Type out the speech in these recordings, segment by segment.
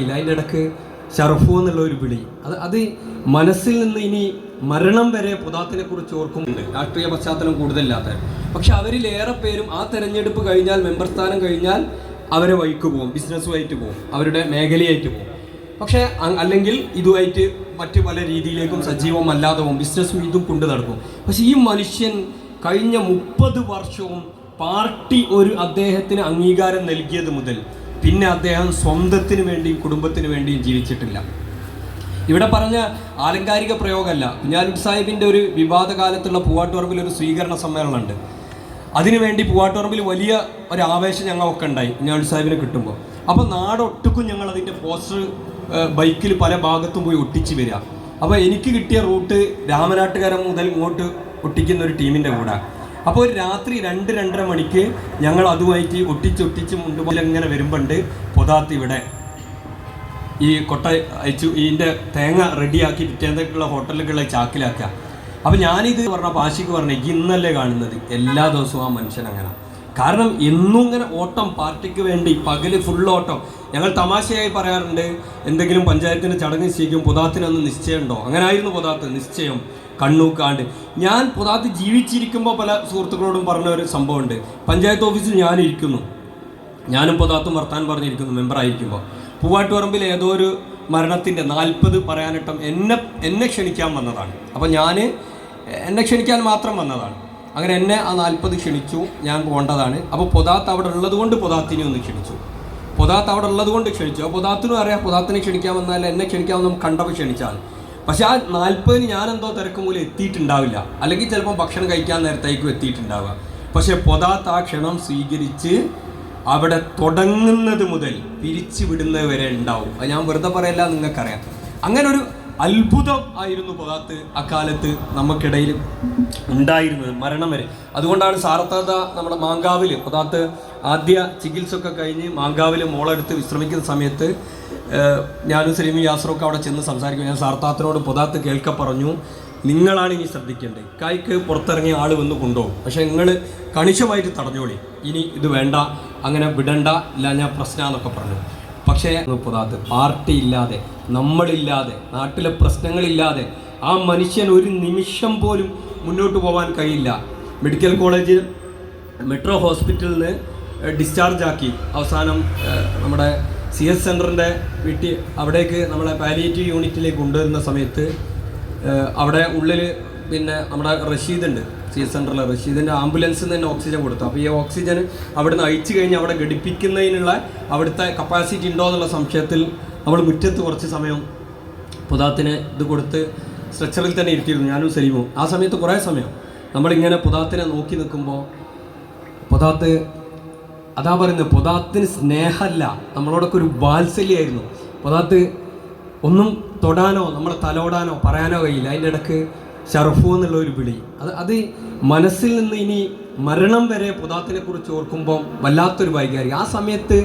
അതിൻ്റെ ഇടക്ക് ഷറഫു എന്നുള്ള ഒരു വിളി അത് മനസ്സിൽ നിന്ന് ഇനി മരണം വരെ പുതാത്തിനെ കുറിച്ച് ഓർക്കുന്നുണ്ട്. രാഷ്ട്രീയ പശ്ചാത്തലം കൂടുതലില്ലാത്ത, പക്ഷെ അവരിലേറെ പേരും ആ തെരഞ്ഞെടുപ്പ് കഴിഞ്ഞാൽ, മെമ്പർ സ്ഥാനം കഴിഞ്ഞാൽ അവരെ വഴിക്ക് പോകും, ബിസിനസ്സുമായിട്ട് പോകും, അവരുടെ മേഖലയായിട്ട് പോകും. പക്ഷേ അല്ലെങ്കിൽ ഇതുമായിട്ട് മറ്റു പല രീതിയിലേക്കും സജീവമല്ലാതെ പോകും, ബിസിനസ്സും ഇതും കൊണ്ടു നടക്കും. പക്ഷെ ഈ മനുഷ്യൻ കഴിഞ്ഞ 30 വർഷവും പാർട്ടി അദ്ദേഹത്തിന് അംഗീകാരം നൽകിയത് മുതൽ പിന്നെ അദ്ദേഹം സ്വന്തത്തിന് വേണ്ടിയും കുടുംബത്തിന് വേണ്ടിയും ജീവിച്ചിട്ടില്ല. ഇവിടെ പറഞ്ഞ ആലങ്കാരിക പ്രയോഗമല്ല. കുഞ്ഞാലിക്കുട്ടി സാഹിബിൻ്റെ ഒരു വിവാദ കാലത്തുള്ള പൂവാട്ടുപറമ്പിൽ ഒരു സ്വീകരണ സമ്മേളനമുണ്ട്. അതിനുവേണ്ടി പൂവാട്ടുപറമ്പിൽ വലിയ ഒരു ആവേശം ഞങ്ങളൊക്കെ ഉണ്ടായി കുഞ്ഞാലിക്കുട്ടി സാഹിബിനെ കിട്ടുമ്പോൾ. അപ്പോൾ നാടൊട്ടുക്കും ഞങ്ങൾ അതിൻ്റെ പോസ്റ്റർ ബൈക്കിൽ പല ഭാഗത്തും പോയി ഒട്ടിച്ച് വരിക. അപ്പോൾ എനിക്ക് കിട്ടിയ റൂട്ട് രാമനാട്ടുകരം മുതൽ ഇങ്ങോട്ട് ഒട്ടിക്കുന്ന ഒരു ടീമിൻ്റെ കൂടെ. അപ്പോൾ ഒരു രാത്രി 2-2:30 മണിക്ക് ഞങ്ങൾ അതുമായിട്ട് ഒട്ടിച്ച് മുണ്ടുപോലെ ഇങ്ങനെ വരുമ്പോണ്ട് പൊതാത്ത് ഇവിടെ ഈ കൊട്ട അയച്ചു ഇതിൻ്റെ തേങ്ങ റെഡിയാക്കി പിറ്റേന്നേക്കുള്ള ഹോട്ടലുകളിലെ ചാക്കിലാക്കുക. അപ്പോൾ ഞാനിത് പറഞ്ഞ പാശിക്ക് പറഞ്ഞു, ഇന്നല്ലേ കാണുന്നത്, എല്ലാ ദിവസവും ആ മനുഷ്യൻ അങ്ങനെ. കാരണം എന്നും ഇങ്ങനെ ഓട്ടം, പാർട്ടിക്ക് വേണ്ടി പകല് ഫുൾ ഓട്ടം. ഞങ്ങൾ തമാശയായി പറയാറുണ്ട്, എന്തെങ്കിലും പഞ്ചായത്തിൻ്റെ ചടങ്ങ് ശരിക്കും പൊതാത്തിനൊന്ന് നിശ്ചയമുണ്ടോ? അങ്ങനെ ആയിരുന്നു പൊതാത്ത് നിശ്ചയം, കണ്ണൂക്കാണ്ട്. ഞാൻ പൊതാത്ത് ജീവിച്ചിരിക്കുമ്പോൾ പല സുഹൃത്തുക്കളോടും പറഞ്ഞ ഒരു സംഭവമുണ്ട്. പഞ്ചായത്ത് ഓഫീസിൽ ഞാനും പൊതാത്തും വർത്താനം പറഞ്ഞിരിക്കുന്നു മെമ്പറായിരിക്കുമ്പോൾ. പൂവാട്ടുപറമ്പിൽ ഏതോ ഒരു മരണത്തിൻ്റെ 40 പറയാനിട്ടം എന്നെ ക്ഷണിക്കാൻ വന്നതാണ്. അപ്പോൾ എന്നെ ക്ഷണിക്കാൻ മാത്രം വന്നതാണ്. അങ്ങനെ എന്നെ ആ 40 ക്ഷണിച്ചു, ഞാൻ പോകേണ്ടതാണ്. അപ്പോൾ പൊതാത്ത് അവിടെ ഉള്ളത് കൊണ്ട് പൊതാത്തിനെ ഒന്ന് ക്ഷണിച്ചു. അപ്പോൾ പൊതാത്തിനും അറിയാം പൊതാത്തിനെ ക്ഷണിക്കാൻ വന്നാൽ എന്നെ ക്ഷണിക്കാൻ വന്നാൽ കണ്ടപ്പോൾ ക്ഷണിച്ചാൽ. പക്ഷെ ആ 40 ഞാനെന്തോ തിരക്ക് മൂലം എത്തിയിട്ടുണ്ടാവില്ല, അല്ലെങ്കിൽ ചിലപ്പോൾ ഭക്ഷണം കഴിക്കാൻ നേരത്തേക്കും എത്തിയിട്ടുണ്ടാവുക. പക്ഷെ പൊതാത്ത് ആ ക്ഷണം സ്വീകരിച്ച് അവിടെ തുടങ്ങുന്നത് മുതൽ പിരിച്ചു വിടുന്നത് വരെ ഉണ്ടാവും. അത് ഞാൻ വെറുതെ പറയല്ല, നിങ്ങൾക്കറിയാം. അങ്ങനെ ഒരു അത്ഭുതം ആയിരുന്നു പൊതാത്ത് അക്കാലത്ത് നമുക്കിടയിൽ ഉണ്ടായിരുന്നത്, മരണം വരെ. അതുകൊണ്ടാണ് സാറത്താത നമ്മുടെ മാങ്കാവിൽ പൊതാത്ത് ആദ്യ ചികിത്സ ഒക്കെ കഴിഞ്ഞ് മാങ്കാവിൽ മോളെടുത്ത് വിശ്രമിക്കുന്ന സമയത്ത് ഞാനും സലീം യാസറൊക്കെ അവിടെ ചെന്ന് സംസാരിക്കും. ഞാൻ സാർത്താത്തിനോട് പൊതാത്ത് കേൾക്ക പറഞ്ഞു, നിങ്ങളാണ് ഇനി ശ്രദ്ധിക്കേണ്ടത്. കായ്ക്ക് പുറത്തിറങ്ങിയ ആൾ വന്ന് കൊണ്ടുപോകും, പക്ഷേ നിങ്ങൾ കണിശമായിട്ട് തടഞ്ഞോളി, ഇനി ഇത് വേണ്ട, അങ്ങനെ വിടണ്ട, ഇല്ല ഞാൻ പ്രശ്നമെന്നൊക്കെ പറഞ്ഞു. പക്ഷേ പൊതാത്ത് പാർട്ടി ഇല്ലാതെ, നമ്മളില്ലാതെ, നാട്ടിലെ പ്രശ്നങ്ങളില്ലാതെ ആ മനുഷ്യൻ ഒരു നിമിഷം പോലും മുന്നോട്ട് പോകാൻ കഴിയില്ല. മെഡിക്കൽ കോളേജിൽ മെട്രോ ഹോസ്പിറ്റലിൽ നിന്ന് ഡിസ്ചാർജ് ആക്കി അവസാനം നമ്മുടെ CS സെൻ്ററിൻ്റെ വീട്ടിൽ അവിടേക്ക് നമ്മളെ പാലിയേറ്റീവ് യൂണിറ്റിലേക്ക് കൊണ്ടുവരുന്ന സമയത്ത് അവിടെ ഉള്ളിൽ പിന്നെ നമ്മുടെ റഷീദുണ്ട്, CS സെൻ്ററിലെ റഷീദിൻ്റെ ആംബുലൻസിൽ നിന്ന് തന്നെ ഓക്സിജൻ കൊടുത്തു. അപ്പോൾ ഈ ഓക്സിജൻ അവിടുന്ന് അയച്ചു കഴിഞ്ഞ് അവിടെ ഘടിപ്പിക്കുന്നതിനുള്ള അവിടുത്തെ കപ്പാസിറ്റി ഉണ്ടോ എന്നുള്ള സംശയത്തിൽ നമ്മൾ മുറ്റത്ത് കുറച്ച് സമയം പൊതാത്തിന് ഇത് കൊടുത്ത് സ്ട്രെച്ചറിൽ തന്നെ ഇരുത്തിയിരുന്നു, ഞാനും സലീമും. ആ സമയത്ത് കുറേ സമയം നമ്മളിങ്ങനെ പൊതാത്തിനെ നോക്കി നിൽക്കുമ്പോൾ പൊതാത്ത് അതാ പറയുന്നത്, പൊതാത്തിന് സ്നേഹമല്ല, നമ്മളോടൊക്കെ ഒരു വാത്സല്യമായിരുന്നു. പൊതാത്ത് ഒന്നും തൊടാനോ നമ്മളെ തലോടാനോ പറയാനോ കഴിയില്ല. അതിൻ്റെ ഇടക്ക് ഷറഫു എന്നുള്ള ഒരു വിളി അത് മനസ്സിൽ നിന്ന് ഇനി മരണം വരെ പൊതാത്തിനെ കുറിച്ച് ഓർക്കുമ്പോൾ വല്ലാത്തൊരു വൈകാരിക. ആ സമയത്ത്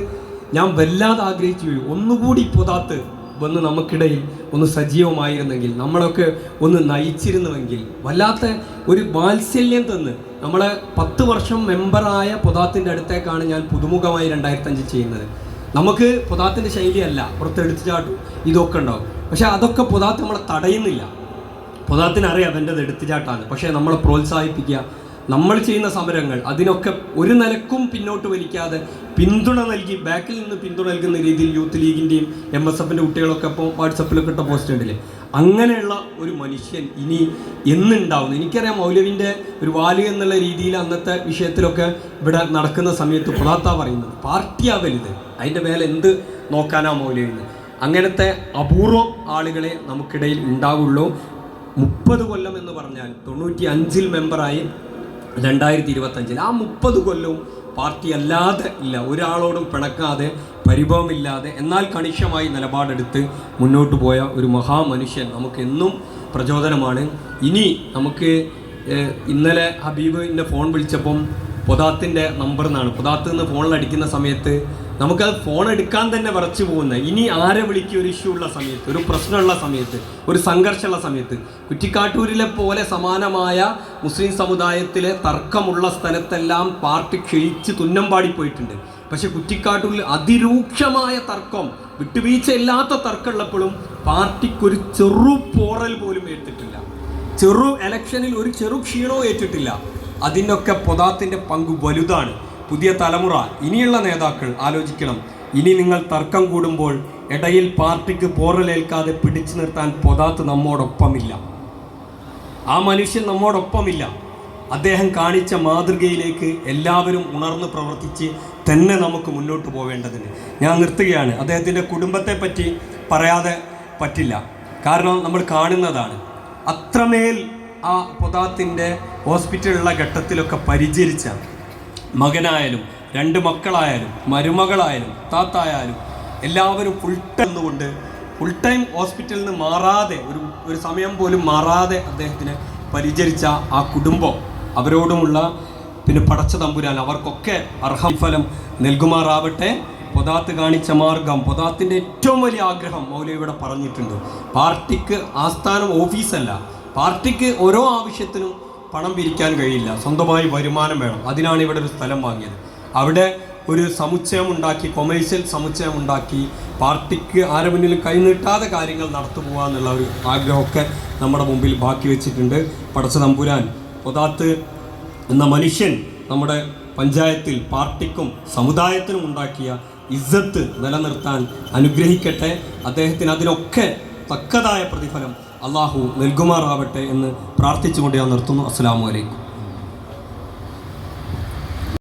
ഞാൻ വല്ലാതെ ആഗ്രഹിച്ചു, ഒന്നുകൂടി പൊതാത്ത് വന്ന് നമുക്കിടയിൽ ഒന്ന് സജീവമായിരുന്നെങ്കിൽ, നമ്മളൊക്കെ ഒന്ന് നയിച്ചിരുന്നുവെങ്കിൽ. വല്ലാത്ത ഒരു വാത്സല്യം തന്ന് നമ്മളെ 10 വർഷം മെമ്പറായ പൊതാത്തിൻ്റെ അടുത്തേക്കാണ് ഞാൻ പുതുമുഖമായി 2005 ചെയ്യുന്നത്. നമുക്ക് പൊതാത്തിൻ്റെ ശൈലിയല്ല, പുറത്തെടുത്ത് ചാട്ടും ഇതൊക്കെ ഉണ്ടാവും. പക്ഷെ അതൊക്കെ പൊതാത്ത് നമ്മളെ തടയുന്നില്ല. പൊതാത്തിനറിയാം എൻ്റെ എടുത്തുചാട്ടാണ്. പക്ഷേ നമ്മളെ പ്രോത്സാഹിപ്പിക്കുക, നമ്മൾ ചെയ്യുന്ന സമരങ്ങൾ അതിനൊക്കെ ഒരു നിലക്കും പിന്നോട്ട് വലിക്കാതെ പിന്തുണ നൽകി, ബാക്കിൽ നിന്ന് പിന്തുണ നൽകുന്ന രീതിയിൽ യൂത്ത് ലീഗിൻ്റെയും MSFൻ്റെ കുട്ടികളൊക്കെ ഇപ്പോൾ വാട്സപ്പിലൊക്കെ ഇട്ട പോസ്റ്റ് ഉണ്ടല്ലേ, അങ്ങനെയുള്ള ഒരു മനുഷ്യൻ ഇനി എന്നുണ്ടാവുന്നു. എനിക്കറിയാം മൗലവിൻ്റെ ഒരു വാല് എന്നുള്ള രീതിയിൽ അന്നത്തെ വിഷയത്തിലൊക്കെ ഇവിടെ നടക്കുന്ന സമയത്ത് പൊതാത്താ പറയുന്നത് പാർട്ടിയാ വലുത്, അതിൻ്റെ മേലെ എന്ത് നോക്കാനാ മൗലവിന്ന്. അങ്ങനത്തെ അപൂർവം ആളുകളെ നമുക്കിടയിൽ ഉണ്ടാവുള്ളൂ. 30 കൊല്ലം എന്ന് പറഞ്ഞാൽ 95 മെമ്പറായി 2025 ആ 30 കൊല്ലവും പാർട്ടി അല്ലാതെ ഇല്ല, ഒരാളോടും പിണക്കാതെ പരിഭവമില്ലാതെ എന്നാൽ കണിശമായി നിലപാടെടുത്ത് മുന്നോട്ട് പോയ ഒരു മഹാമനുഷ്യൻ നമുക്കെന്നും പ്രചോദനമാണ്. ഇനി നമുക്ക് ഇന്നലെ ഹബീബ് എന്നെ ഫോൺ വിളിച്ചപ്പം പൊതാത്തിൻ്റെ നമ്പർ നിന്നാണ്, പൊതാത്ത് നിന്ന് ഫോണിൽ അടിക്കുന്ന സമയത്ത് നമുക്കത് ഫോൺ എടുക്കാൻ തന്നെ വിറച്ചു പോകുന്നത്. ഇനി ആരെ വിളിക്കുക, ഒരു ഇഷ്യൂ ഉള്ള സമയത്ത്, ഒരു പ്രശ്നമുള്ള സമയത്ത്, ഒരു സംഘർഷമുള്ള സമയത്ത്. കുറ്റിക്കാട്ടൂരിലെ പോലെ സമാനമായ മുസ്ലിം സമുദായത്തിലെ തർക്കമുള്ള സ്ഥലത്തെല്ലാം പാർട്ടി ക്ഷയിച്ച് തുന്നം പാടിപ്പോയിട്ടുണ്ട്. പക്ഷെ കുറ്റിക്കാട്ടൂരിൽ അതിരൂക്ഷമായ തർക്കം വിട്ടുവീഴ്ചയില്ലാത്ത തർക്കമുള്ളപ്പോഴും പാർട്ടിക്കൊരു ചെറു പോറൽ പോലും ഏറ്റിട്ടില്ല. ചെറു ഇലക്ഷനിൽ ഒരു ചെറു ക്ഷീണവും ഏറ്റിട്ടില്ല. അതിനൊക്കെ പൊതാത്തിൻ്റെ പങ്ക് വലുതാണ്. പുതിയ തലമുറ, ഇനിയുള്ള നേതാക്കൾ ആലോചിക്കണം. ഇനി നിങ്ങൾ തർക്കം കൂടുമ്പോൾ ഇടയിൽ പാർട്ടിക്ക് പോറലേൽക്കാതെ പിടിച്ചു നിർത്താൻ പൊതാത്ത് നമ്മോടൊപ്പമില്ല. ആ മനുഷ്യൻ നമ്മോടൊപ്പമില്ല. അദ്ദേഹം കാണിച്ച മാതൃകയിലേക്ക് എല്ലാവരും ഉണർന്ന് പ്രവർത്തിച്ച് തന്നെ നമുക്ക് മുന്നോട്ട് പോവേണ്ടതിന്. ഞാൻ നിർത്തുകയാണ്. അദ്ദേഹത്തിൻ്റെ കുടുംബത്തെ പറ്റി പറയാതെ പറ്റില്ല. കാരണം നമ്മൾ കാണുന്നതാണ്. അത്രമേൽ ആ പൊതാത്തിൻ്റെ ഹോസ്പിറ്റലിലുള്ള ഘട്ടത്തിലൊക്കെ പരിചരിച്ച മകനായാലും 2 മക്കളായാലും മരുമകളായാലും താത്തായാലും എല്ലാവരും ഫുൾ ടൈം ഹോസ്പിറ്റലിൽ നിന്ന് മാറാതെ ഒരു സമയം പോലും മാറാതെ അദ്ദേഹത്തിനെ പരിചരിച്ച ആ കുടുംബം, അവരോടുമുള്ള പിന്നെ പടച്ച തമ്പുരാൻ അവർക്കൊക്കെ അർഹഫലം നൽകുമാറാവട്ടെ. പൊതാത്ത് കാണിച്ച മാർഗം, പൊതാത്തിൻ്റെ ഏറ്റവും വലിയ ആഗ്രഹം മൗലവി ഇവിടെ പറഞ്ഞിട്ടുണ്ട്. പാർട്ടിക്ക് ആസ്ഥാനം ഓഫീസല്ല. പാർട്ടിക്ക് ഓരോ ആവശ്യത്തിനും പണം പിരിക്കാൻ കഴിയില്ല, സ്വന്തമായി വരുമാനം വേണം. അതിനാണ് ഇവിടെ ഒരു സ്ഥലം വാങ്ങിയത്. അവിടെ ഒരു സമുച്ചയം ഉണ്ടാക്കി, കൊമേഴ്സ്യൽ സമുച്ചയം ഉണ്ടാക്കി പാർട്ടിക്ക് ആരെ മുന്നിൽ കൈനീട്ടാതെ കാര്യങ്ങൾ നടത്തു പോകുക എന്നുള്ള ഒരു ആഗ്രഹമൊക്കെ നമ്മുടെ മുമ്പിൽ ബാക്കി വെച്ചിട്ടുണ്ട്. പടച്ച തമ്പുരാൻ പൊതാത്ത് എന്ന മനുഷ്യൻ നമ്മുടെ പഞ്ചായത്തിൽ പാർട്ടിക്കും സമുദായത്തിനും ഉണ്ടാക്കിയ ഇസ്സത്ത് നിലനിർത്താൻ അനുഗ്രഹിക്കട്ടെ. അദ്ദേഹത്തിന് അതിനൊക്കെ തക്കതായ പ്രതിഫലം അള്ളാഹു നൽകുമാറാവട്ടെ എന്ന് പ്രാർത്ഥിച്ചുകൊണ്ട് ഞാൻ നിർത്തുന്നു. അസ്സലാമു അലൈക്കും.